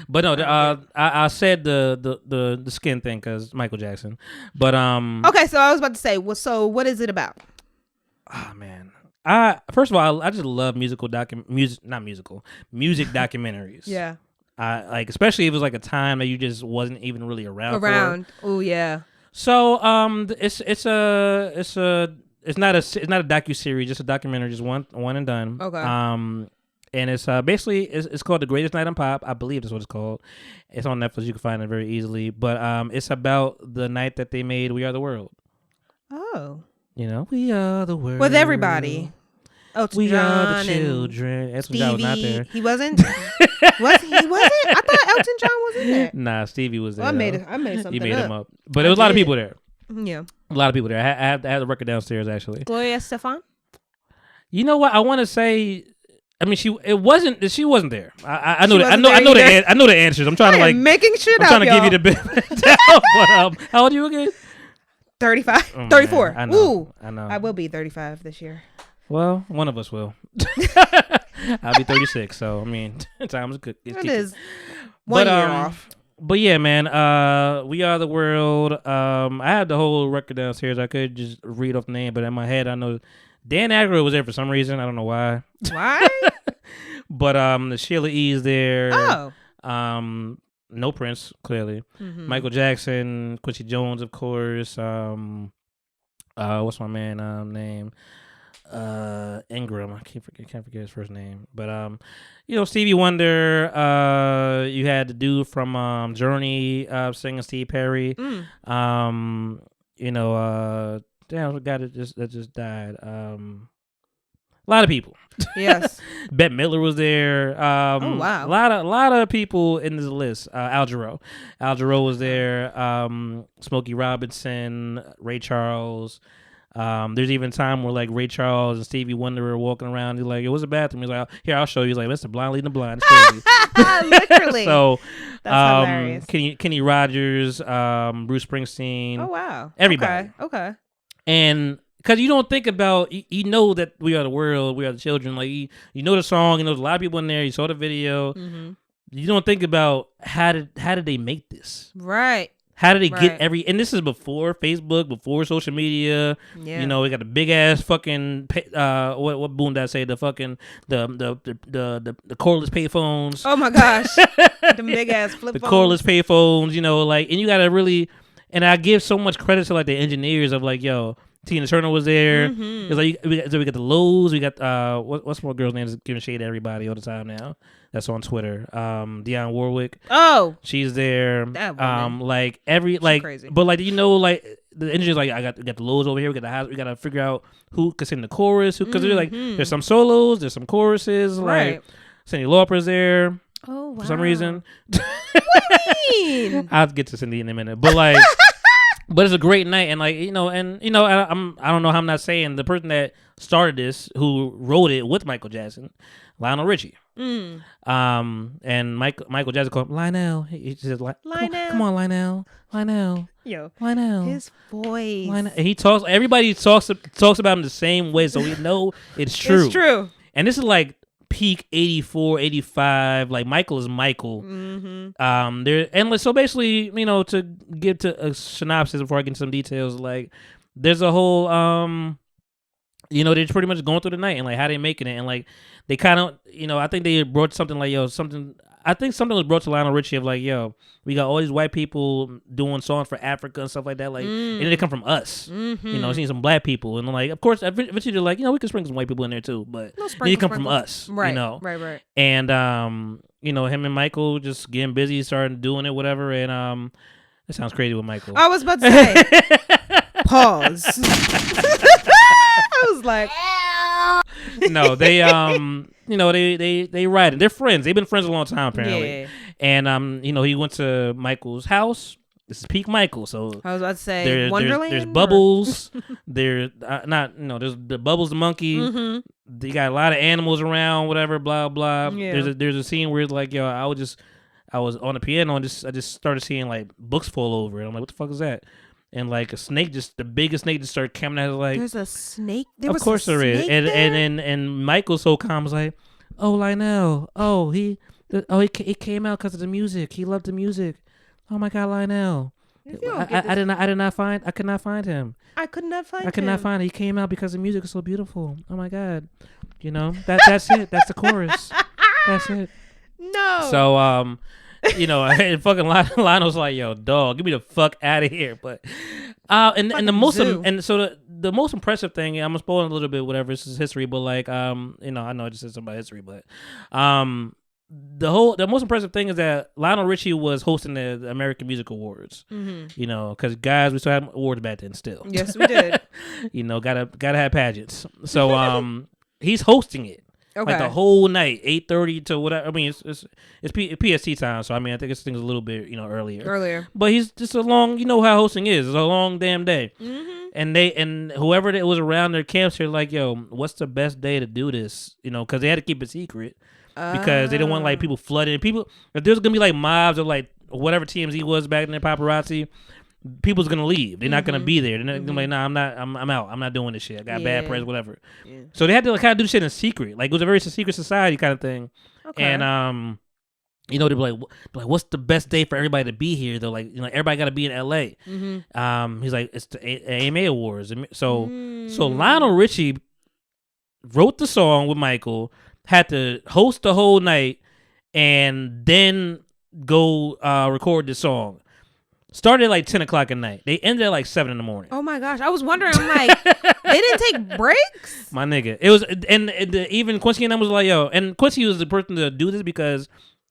But no, I said the skin thing because Michael Jackson. But Okay, so I was about to say, well, so what is it about? Oh man. First of all, I just love music documentaries. Yeah. Like especially if it was like a time that you just wasn't even really around. Oh yeah. So it's not a docuseries, just a documentary, just one and done. Okay. And it's basically it's called The Greatest Night in Pop. I believe that's what it's called. It's on Netflix. You can find it very easily. But it's about the night that they made We Are the World. Oh. You know, we are the world. With everybody. We John are the children. Elton John was not there. He wasn't. He wasn't? I thought Elton John was in there. Nah, Stevie was there. Well, I made something. You made him up. But there was a lot of people there. Yeah. A lot of people there. I had the record downstairs actually. Gloria Estefan? You know what? I want to say. I mean, she wasn't there. I know the answers. I'm trying to making shit up. I'm trying to give you the benefit. But how old are you again? 35, 34. Man, I know. Ooh, I know. I will be 35 this year. Well, one of us will. I'll be 36. So I mean, time's good. It is 1 year off. But yeah, man. We Are the World. I had the whole record downstairs. I could just read off the name, but in my head, I know Dan Aykroyd was there for some reason. I don't know why. Why? But the Sheila E. is there. Oh. No Prince, clearly. Mm-hmm. Michael Jackson, Quincy Jones, of course. What's my man name? Ingram. I can't forget his first name. But Stevie Wonder. You had the dude from Journey singing Steve Perry. Mm. Damn, the guy that just died. A lot of people. Yes. Bette Midler was there. Oh wow. A lot of people in this list. Al Jarreau was there. Smokey Robinson, Ray Charles. There's even time where like Ray Charles and Stevie Wonder were walking around. He's like, "It was a bathroom." He's like, "Here, I'll show you." He's like, "Mr. Blind leading the blind." It's crazy. Literally. So that's hilarious. Kenny Rogers, Bruce Springsteen. Oh wow. Everybody. Okay. And because you don't think about, you know that We Are the World, We Are the Children. Like you know the song. There's a lot of people in there. You saw the video. Mm-hmm. You don't think about how did they make this? Right. How did they get and this is before Facebook, before social media. Yeah. You know, we got the big ass fucking what Boone did I say? The fucking the cordless payphones. Oh my gosh. The big ass flip the phones. cordless payphones, and you gotta really, and I give so much credit to like the engineers of like, yo, Tina Turner was there. Mm-hmm. It's like we got the Lowe's, we got what's my girl's name is giving shade to everybody all the time now. That's on Twitter. Dionne Warwick. Oh, she's there. That woman. Like every like, crazy. But like like the engineer's like, we got the Lowe's over here. We got the house. We got to figure out who could sing the chorus. Because they're like, there's some solos, there's some choruses. Right. Like Cyndi Lauper's there. Oh wow. For some reason. What do you mean? I'll get to Cyndi in a minute, but like. But it's a great night, and like I don't know how I'm not saying the person that started this, who wrote it with Michael Jackson, Lionel Richie. Mm. And Michael Jackson called him Lionel. He says Lionel. Come on, Lionel. Yo, Lionel. His voice. Lionel. And he talks. Everybody talks about him the same way, so we know it's true. It's true. And this is like peak 84, 85. Like Michael is Michael. Mm-hmm. There and so basically, to give to a synopsis before I get into some details, like there's a whole they're pretty much going through the night and like how they making it, and like they kind of I think they brought something like something was brought to Lionel Richie of like, yo, we got all these white people doing songs for Africa and stuff like that, like and they come from us. Mm-hmm. Seeing some black people, and like of course eventually they're like, we can sprinkle some white people in there too, but they come from us. Right. Right. And him and Michael just getting busy, starting doing it, whatever, and it sounds crazy with Michael. I was about to say pause. I was like, no, they they ride it. They're friends. They've been friends a long time apparently. Yeah. And he went to Michael's house. This is peak Michael. So I was about to say Wonderland. There's Bubbles. There's there's the Bubbles the monkey. Mm-hmm. They got a lot of animals around, whatever, blah blah. Yeah. There's a scene where it's like, yo, I was on the piano and I just started seeing like books fall over, and I'm like, what the fuck is that? And like a snake, just the biggest snake, just started coming at it. Like, there's a snake. Of course there is. And Michael's so calm, was like, oh, Lionel, oh, he He came out because of the music. He loved the music. Oh my God, Lionel. I did not find. I could not find him. I could not find. I could not find it. He came out because the music is so beautiful. Oh my God. That's it. That's the chorus. That's it. No. So and fucking Lionel's like, yo, dog, get me the fuck out of here. But and the most the most impressive thing, I'm spoiling a little bit, whatever, this is history, but like I know I just said something about history, but the most impressive thing is that Lionel Richie was hosting the American Music Awards. Because guys, we still had awards back then still. Yes, we did. Gotta have pageants. So he's hosting it. Okay. Like the whole night, 8:30 to whatever. I mean, it's PST time, so I mean, I think this thing's a little bit earlier. But he's just a long, you know how hosting is. It's a long damn day. And whoever that was around their camps, they're like, yo, what's the best day to do this? Because they had to keep it secret because they didn't want like people flooding. People, if there's gonna be like mobs or like whatever TMZ was back in the paparazzi, people's gonna leave. They're not gonna be there. They're not gonna be like, nah, I'm out. I'm not doing this shit. I got bad press, whatever. Yeah. So they had to like kind of do shit in secret. Like it was a very secret society kind of thing. Okay. And they'd be like, what's the best day for everybody to be here though? Like, everybody got to be in LA. He's like, it's the AMA Awards. So Lionel Richie wrote the song with Michael, had to host the whole night, and then go record the song. Started at like 10 o'clock at night. They ended at like 7 in the morning. Oh my gosh. I was wondering, I'm like, they didn't take breaks? My nigga. It was, and even Quincy and I was like, yo, and Quincy was the person to do this because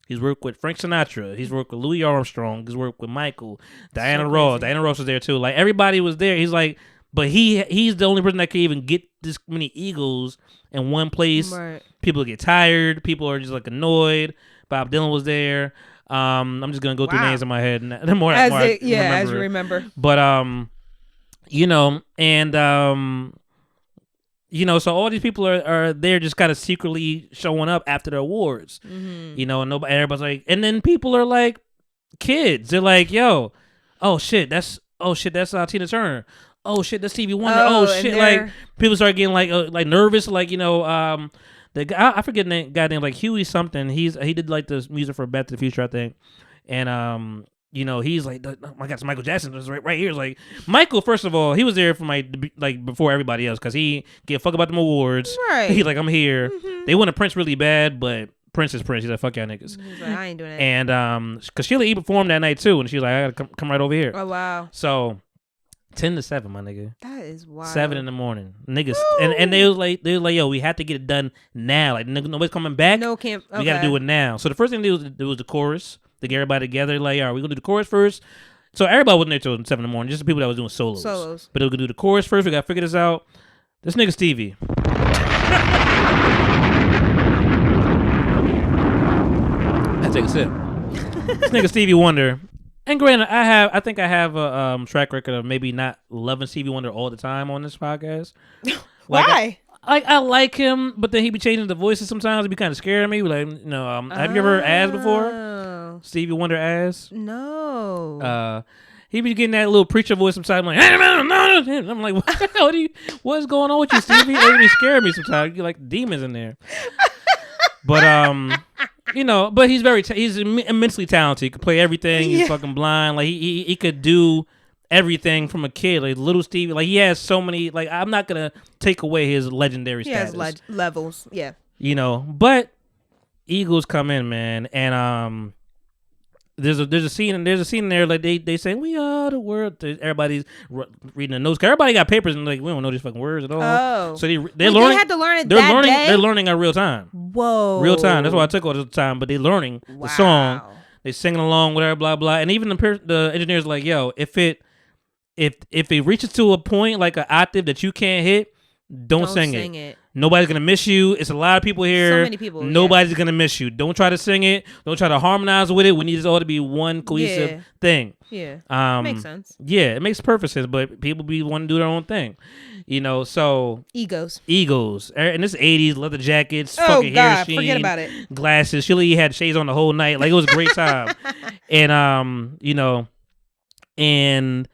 he's worked with Frank Sinatra. He's worked with Louis Armstrong. He's worked with Michael, Diana Ross. Diana Ross was there too. Like everybody was there. He's like, but he's the only person that can even get this many egos in one place. Right. People get tired. People are just like annoyed. Bob Dylan was there. I'm just gonna go through names in my head, and the more as you remember. But so all these people are there, just kind of secretly showing up after the awards. And everybody's like, and then people are like, kids, they're like, yo, oh shit, that's Tina Turner. Oh shit, that's Stevie Wonder. Oh shit, like people start getting like nervous, like the guy, I forget the guy named like Huey something. He did like the music for Back to the Future, I think. And he's like, oh my God, it's Michael Jackson was right here. It's like Michael, first of all, he was there for like before everybody else because he gave a fuck about them awards. Right. He's like, I'm here. They wanted Prince really bad, but Prince is Prince. He's like, fuck y'all niggas. He's like, I ain't doing that. And because Sheila E. performed that night too, and she's like, I gotta come right over here. Oh wow. So 10 to 7, my nigga. That is wild. 7 in the morning, niggas, and they was like, yo, we have to get it done now. Like nobody's coming back. No camp. Okay. We gotta do it now. So the first thing they did was the chorus to get everybody together. Like, all right, we gonna do the chorus first. So everybody wasn't there till 7 in the morning. Just the people that was doing solos. But they were gonna do the chorus first. We gotta figure this out. This nigga Stevie. I take a sip. This nigga Stevie Wonder. And granted, I think I have a track record of maybe not loving Stevie Wonder all the time on this podcast. Why? I like him, but then he be changing the voices sometimes. It be kind of scaring me. Like, have you ever asked before? Stevie Wonder asked? No. He be getting that little preacher voice sometimes. I'm like, I'm like, what's going on with you, Stevie? It be scaring me sometimes. You like demons in there. But but he's he's immensely talented. He could play everything. He's fucking blind. Like he could do everything from a kid. Like little Stevie. Like he has so many. Like I'm not gonna take away his legendary status. He has levels. Yeah. But Eagles come in, man, and there's a scene there like they say we are the world. Everybody's reading the notes. Everybody got papers and like we don't know these fucking words at all. Oh, so they're learning. They had to learn it. They're learning in real time. Whoa, real time. That's why I took all the time. But they're learning the song. They singing along, whatever, blah blah. And even the engineers like, yo, if it reaches to a point like an octave that you can't hit, don't sing it. Nobody's gonna miss you. It's a lot of people here. So many people. Nobody's gonna miss you. Don't try to sing it. Don't try to harmonize with it. We need this all to be one cohesive thing. Yeah. Makes sense. Yeah, it makes perfect sense. But people want to do their own thing. So egos. And this '80s leather jackets, oh fucking God, hair sheen, forget about it. Glasses. Sheila E. had shades on the whole night. Like it was a great time. And and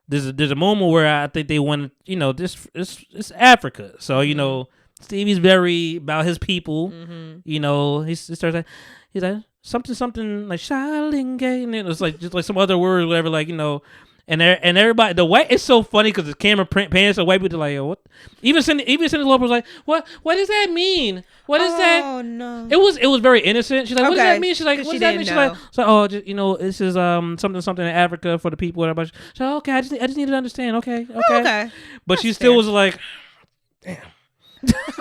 there's a moment where I think they want it's Africa. So Stevie's very about his people. He starts like, he's like, something like Shaolin and it was like just like some other word, whatever, like And everybody, the white, it's so funny because the camera pans, so white people are like, yo, what? Even Cindy Lauper was like, what does that mean? What is that? Oh no. It was very innocent. She's like, what does that mean? She's like, what does that mean? She's like, oh, just, this is something in Africa for the people, whatever. She's like, okay, I just need to understand. Okay. Okay. But she still was like, damn.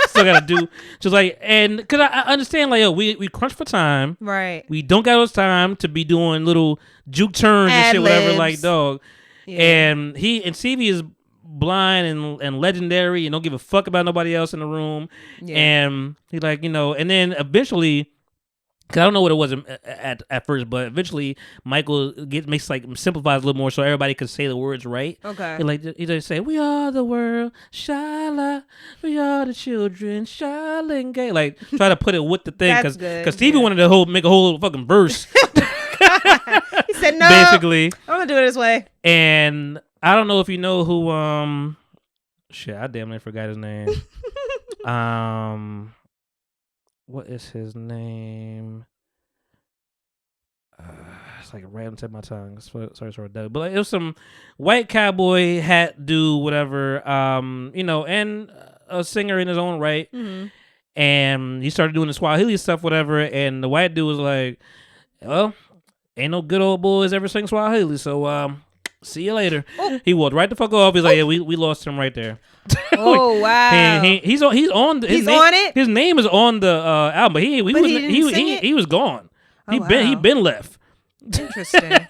Still gotta do. She's like, and because I understand, like, yo, we crunch for time. Right. We don't got those time to be doing little juke turns and shit, whatever, like, dog. Yeah. And Stevie is blind and legendary and don't give a fuck about nobody else in the room. Yeah. And he's like, and then eventually, cause I don't know what it was at first, but eventually Michael simplifies a little more so everybody can say the words right. Okay. He just say, "We are the world, shala, we are the children, shala, gay." Like try to put it with the thing, because Stevie wanted to make a whole fucking verse. He said, "No, basically, I'm gonna do it this way." And I don't know if you know who. Shit, I damn near forgot his name. What is his name? It's like right on the tip of my tongue. Sorry, but like, it was some white cowboy hat dude, whatever. And a singer in his own right. Mm-hmm. And he started doing the Swahili stuff, whatever. And the white dude was like, "Well, ain't no good old boys ever sing Swahili, so see you later." Oh. He walked right the fuck off. He's like, "Yeah, we lost him right there." Oh wow! He's on it. His name is on the album, but he was gone. He been left. Interesting.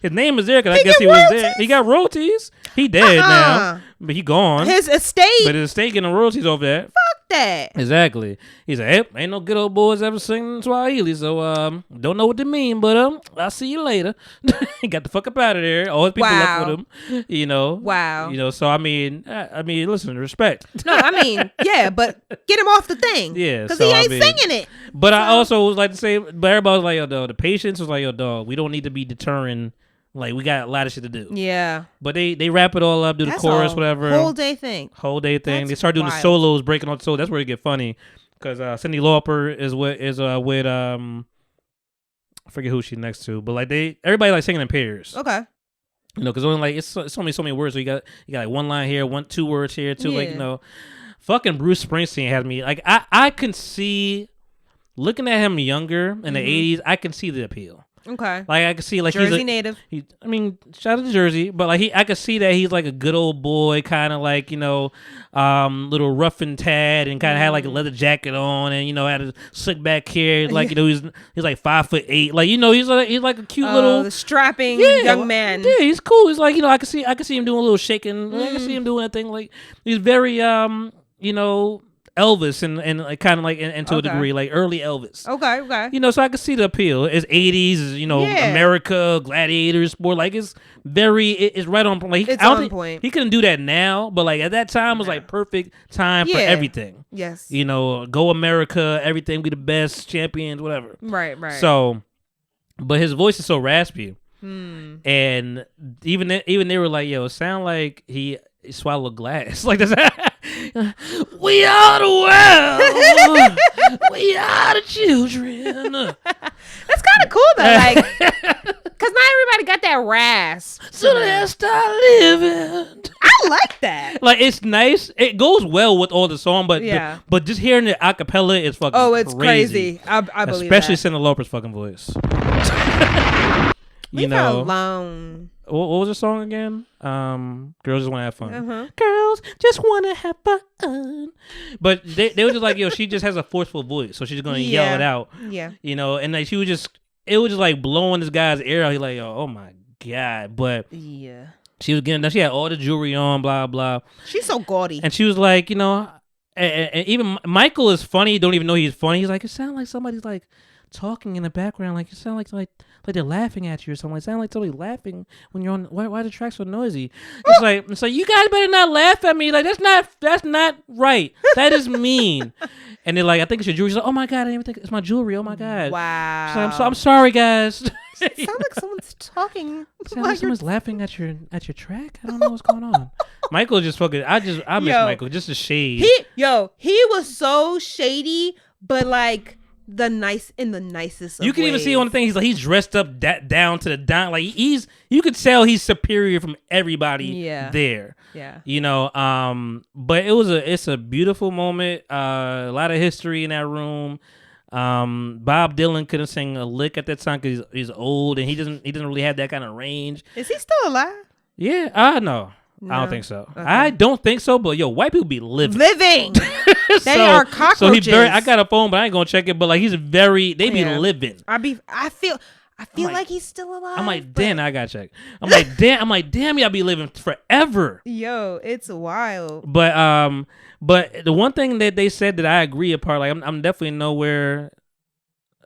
His name is there because I guess he was there. He got royalties. He dead now, but he gone. His estate. But his estate getting royalties over there. Fuck that. Exactly. He's like, "Hey, ain't no good old boys ever singing Swahili, so don't know what to mean, but I'll see you later." He got the fuck up out of there. All his people left with him. Wow. So I mean, listen, respect. No, I mean, yeah, but get him off the thing. Yeah, because he ain't singing it. But I also was like to say, but everybody was like, "Yo, dog, the patience was like, yo, dog, we don't need to be deterring. Like, we got a lot of shit to do." Yeah. But they wrap it all up, do the chorus, whatever. Whole day thing. They start doing the solos, breaking on the solos. That's where it get funny. Because Cyndi Lauper is with I forget who she's next to, but like everybody like singing in pairs. Okay. Because only like it's only so many words. So you got like one line here, two words here, two. Yeah. Like fucking Bruce Springsteen has me like I can see looking at him younger in the '80s. I can see the appeal. Okay. Like I can see like Jersey native. Shout out to Jersey, but like I could see that he's like a good old boy, kind of like little rough and tad, and kind of had like a leather jacket on, and had a slick back hair, like he's like 5'8", like he's like a cute little strapping young man. Yeah, he's cool. He's like I could see him doing a little shaking. I can see him doing that thing. Like he's very Elvis and like kind of like and to a degree like early Elvis. Okay. So I can see the appeal. It's 80s, America, gladiators, more like it's right on point. Like, it's on point. He couldn't do that now, but like at that time was like perfect time for everything. Yes. Go America, everything be the best, champions, whatever. Right. So, but his voice is so raspy. And even they were like, yo, it sound like he swallowed glass. Like this. We are the world. We are the children. That's kind of cool though, like, cause not everybody got that rasp. So let's start living. I like that. Like it's nice. It goes well with all the song, but but just hearing the acapella is fucking. Oh, it's crazy. I believe especially that. Cyndi Lauper's fucking voice. Leave her alone. What was the song again? Girls Just Want to Have Fun. Girls Just Want to Have Fun. But they were just like, yo, she just has a forceful voice, so she's going to yell it out. Yeah. And like it was just like blowing this guy's ear out. He's like, oh my God. But yeah, she was getting, she had all the jewelry on, blah, blah. She's so gaudy. And she was like, and even Michael is funny. Don't even know he's funny. He's like, it sounds like somebody's like talking in the background. Like, it sounds like they're laughing at you or something. It sounds like somebody laughing when you're on. Why are the tracks so noisy? It's like you guys better not laugh at me. Like that's not right. That is mean. And they're like, I think it's your jewelry. She's like, oh my God, I didn't even think it's my jewelry. Oh my God. Wow. She's like, I'm sorry, guys. It sounds like someone's talking. Sounds like someone's laughing at your track. I don't know what's going on. Michael just fucking. I miss Michael. Just a shade. He was so shady, but like the nicest. You can even see on the thing he's dressed up down to the down, like you could tell he's superior from everybody there. Yeah. You know, but it's a beautiful moment. A lot of history in that room. Bob Dylan couldn't sing a lick at that time because he's old and he doesn't really have that kind of range. Is he still alive? Yeah, no. I don't think so. Okay. I don't think so, but white people be living. They are cockroaches. So I got a phone, but I ain't gonna check it. But like they be living. I feel like he's still alive. I'm like, damn, I gotta check. I'm like, damn, y'all be living forever. Yo, it's wild. But the one thing that they said that I agree upon, like I'm definitely nowhere.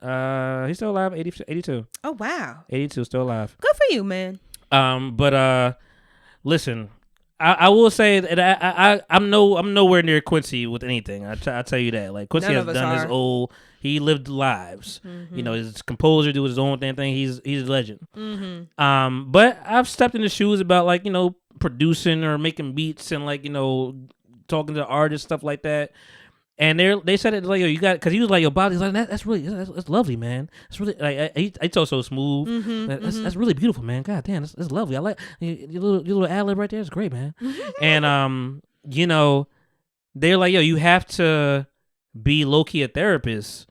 He's still alive, 82. Oh wow, 82, still alive. Good for you, man. But listen. I will say that I'm nowhere near Quincy with anything. I tell you that. Like Quincy has done his old. He lived lives. Mm-hmm. You know, his composer do his own thing. He's a legend. Mm-hmm. But I've stepped in the shoes about like producing or making beats and like talking to artists, stuff like that. And they said it like, yo, you got, because he was like, your body's like, that's really, that's lovely, man. It's really, like, he told so smooth. Mm-hmm, that's really beautiful, man. God damn, that's lovely. I like your little ad-lib right there. It's great, man. And, they're like, yo, you have to be low-key a therapist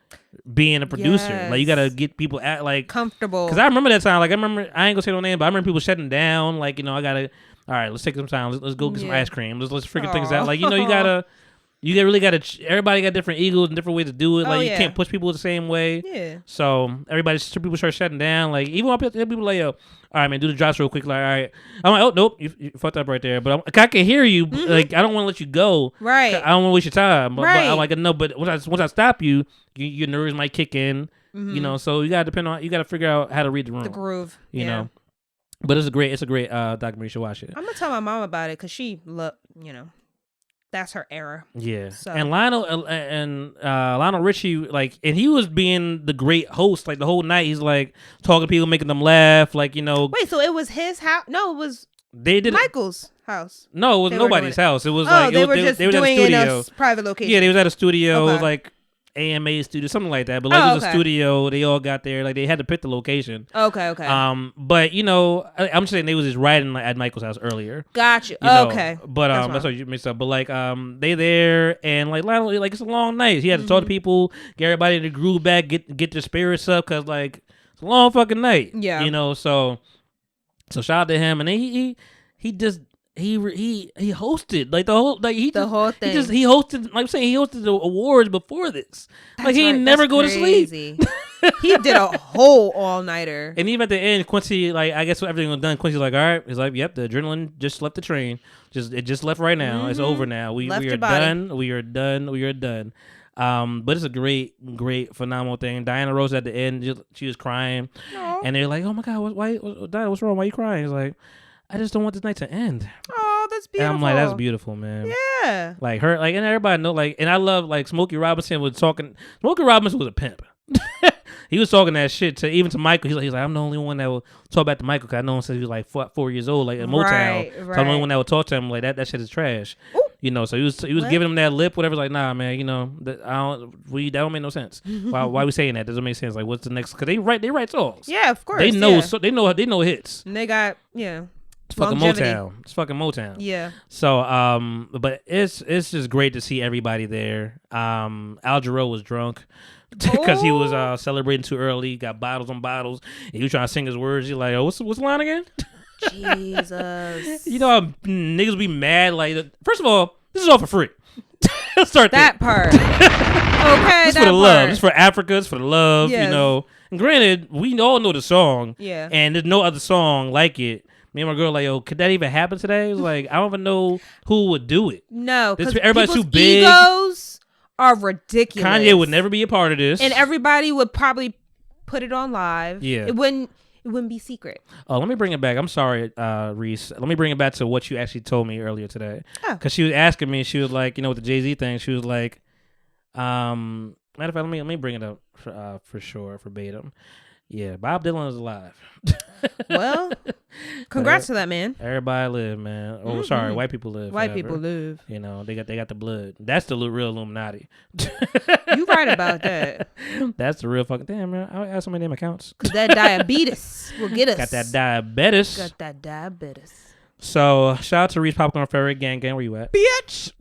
being a producer. Yes. Like, you got to get people comfortable. Because I remember that time. Like, I ain't going to say no name, but I remember people shutting down. Like, I got to, all right, let's take some time. Let's go get some ice cream. Let's figure things out. Like, you got to. You really got to. Everybody got different egos and different ways to do it. Like you can't push people the same way. Yeah. So people start shutting down. Like even when people like, yo, all right, man, do the drops real quick. Like, all right, I'm like, oh nope, you fucked up right there. But I can hear you. Mm-hmm. Like I don't want to let you go. Right. I don't want to waste your time. But I'm like, no. But once I stop you, your nerves might kick in. Mm-hmm. So you got to figure out how to read the room. The groove. You know. But it's a great documentary. You should watch it. I'm gonna tell my mom about it because she that's her era. Yeah. So. And Lionel Richie, like, and he was being the great host, like the whole night. He's like talking to people, making them laugh, like Wait, so it was his house? No, it was Michael's house. No, it was nobody's house. It was they were just doing it in a private location. Yeah, they was at a studio. Okay. It was like AMA studio, something like that. But like it was a studio. They all got there. Like they had to pick the location. Okay. But I'm saying they was just riding at Michael's house earlier. Gotcha. Okay. But that's what you mixed up. But like they there and like Lionel, like it's a long night. He had to talk to people, get everybody in the groove back, get their spirits up, cause like it's a long fucking night. Yeah. So shout out to him, and then he just. He hosted like the whole thing. He hosted, like I'm saying, he hosted the awards before this. That's like he ain't never go to sleep. He did a whole all nighter. And even at the end, Quincy, like I guess when everything was done, Quincy's like, all right. He's like, yep, the adrenaline just left the train. It just left right now. Mm-hmm. It's over now. We are done. We are done. But it's a great, phenomenal thing. Diana Rose at the end, she was crying, and they're like, oh my God, Diana, what's wrong? Why are you crying? He's like, I just don't want this night to end. Oh, that's beautiful. And I'm like, that's beautiful, man. Yeah. Like her, like, and everybody know, like, and I love, like, Smokey Robinson was talking. Smokey Robinson was a pimp. He was talking that shit to Michael. He's like, I'm the only one that will talk back to Michael because I know him since he was like 4 years old, like in Motown. Right. So I'm the only one that would talk to him like that shit is trash. Ooh. So he was giving him that lip, whatever. Like, nah, man, that don't make no sense. Why we saying that? Doesn't make sense. Like, what's the next? Because they write songs. Yeah, of course. They know, so they know hits. And they got It's fucking Motown. It's fucking Motown. Yeah. So, but it's just great to see everybody there. Al Jarreau was drunk because he was celebrating too early. Got bottles on bottles. And he was trying to sing his words. He's like, oh, what's the line again? Jesus. Niggas be mad. Like, first of all, this is all for free. Let's start that part. Okay, it's for the love. It's for Africa. It's for the love. Yes. And granted, we all know the song. Yeah. And there's no other song like it. Me and my girl like, yo, could that even happen today? It was like, I don't even know who would do it. No, because everybody's too big. Egos are ridiculous. Kanye would never be a part of this, and everybody would probably put it on live. Yeah, it wouldn't be secret. Oh, let me bring it back. I'm sorry, Reese. Let me bring it back to what you actually told me earlier today. Because she was asking me. She was like, with the Jay-Z thing. She was like, matter of fact, let me bring it up for sure, verbatim. Yeah, Bob Dylan is alive. Well, Congrats to that man. Everybody live, man. Oh, sorry, white people live. White forever. people live. You know, they got the blood. That's the real Illuminati. You right about that. That's the real fucking damn, man. I have so many damn accounts. Cause that diabetes will get us. Got that diabetes. Got that diabetes. So shout out to Reese Popcorn Fairy Gang. Where you at? Bitch.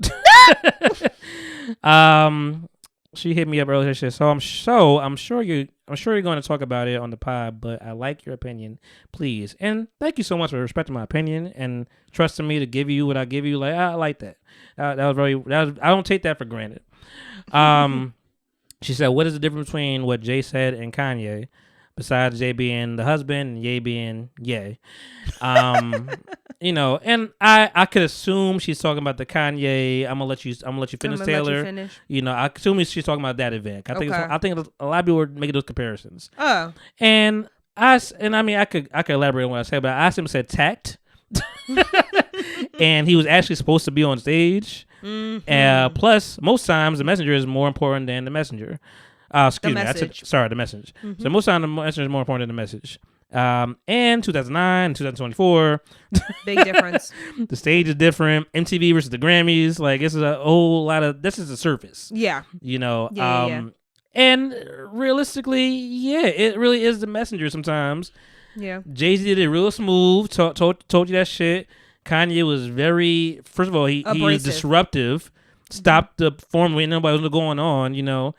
She hit me up earlier. She said, I'm sure you're going to talk about it on the pod, but I like your opinion, please. And thank you so much for respecting my opinion and trusting me to give you what I give you. Like I like that. I don't take that for granted. She said, what is the difference between what Jay said and Kanye? Besides Jay being the husband and Ye being Ye. You know, and I could assume she's talking about the Kanye. I'm gonna let you finish, Taylor. You know, I assume she's talking about that event. I think a lot of people were making those comparisons. Oh. And I mean I could elaborate on what I said, but I asked him said tact. And he was actually supposed to be on stage. Mm-hmm. Plus, most times the messenger is more important than the messenger. Excuse me. The message. Mm-hmm. So most times the messenger is more important than the message. And 2009, 2024, big difference. The stage is different. MTV versus the Grammys, like this is a whole lot of. This is the surface. Yeah. You know. Yeah. And realistically, yeah, it really is the messenger sometimes. Yeah. Jay-Z did it real smooth. Told you that shit. Kanye was very. First of all, he was disruptive. Stopped the form when nobody was going on. You know.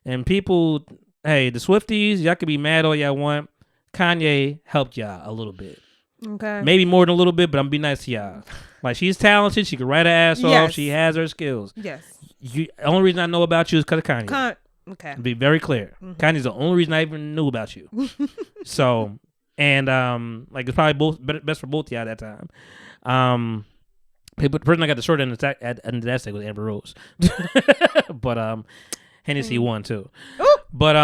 And people, hey, the Swifties, y'all can be mad all y'all want. Kanye helped y'all a little bit. Okay. Maybe more than a little bit, but I'm gonna be nice to y'all. Like, she's talented. She can write her ass off. She has her skills. Yes. The only reason I know about you is because of Kanye. Okay. Be very clear. Mm-hmm. Kanye's the only reason I even knew about you. So, and like, it's probably best for both of y'all at that time. The person I got the short end of that stick was Amber Rose. But, Hennessy won too. Ooh. But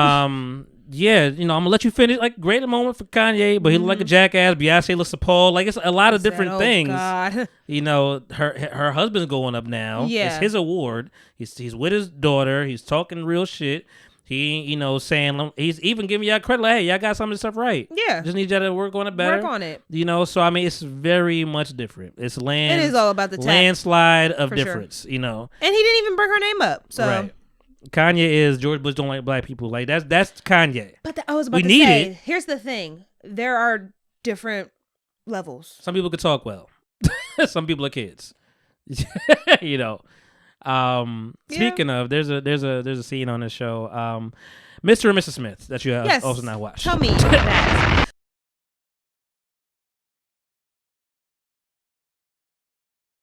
yeah, you know, I'm gonna let you finish. Like, great moment for Kanye, but he looked like a jackass. Beyonce looks appalled. Like, it's a lot of different things. God. You know, her husband's going up now. Yeah, it's his award. He's with his daughter. He's talking real shit. He, you know, saying he's even giving y'all credit. Like, hey, y'all got some of this stuff right. Yeah, just need y'all to work on it better. Work on it. You know, so I mean, it's very much different. It is all about the landslide of difference. Sure. You know, and he didn't even bring her name up. So. Right. Kanye is George Bush don't like black people. Like, that's Kanye. But I was about to say, here's the thing: there are different levels. Some people can talk well. Some people are kids. You know. Speaking of, there's a scene on this show, Mr. and Mrs. Smith, that you have also not watched. Tell me that.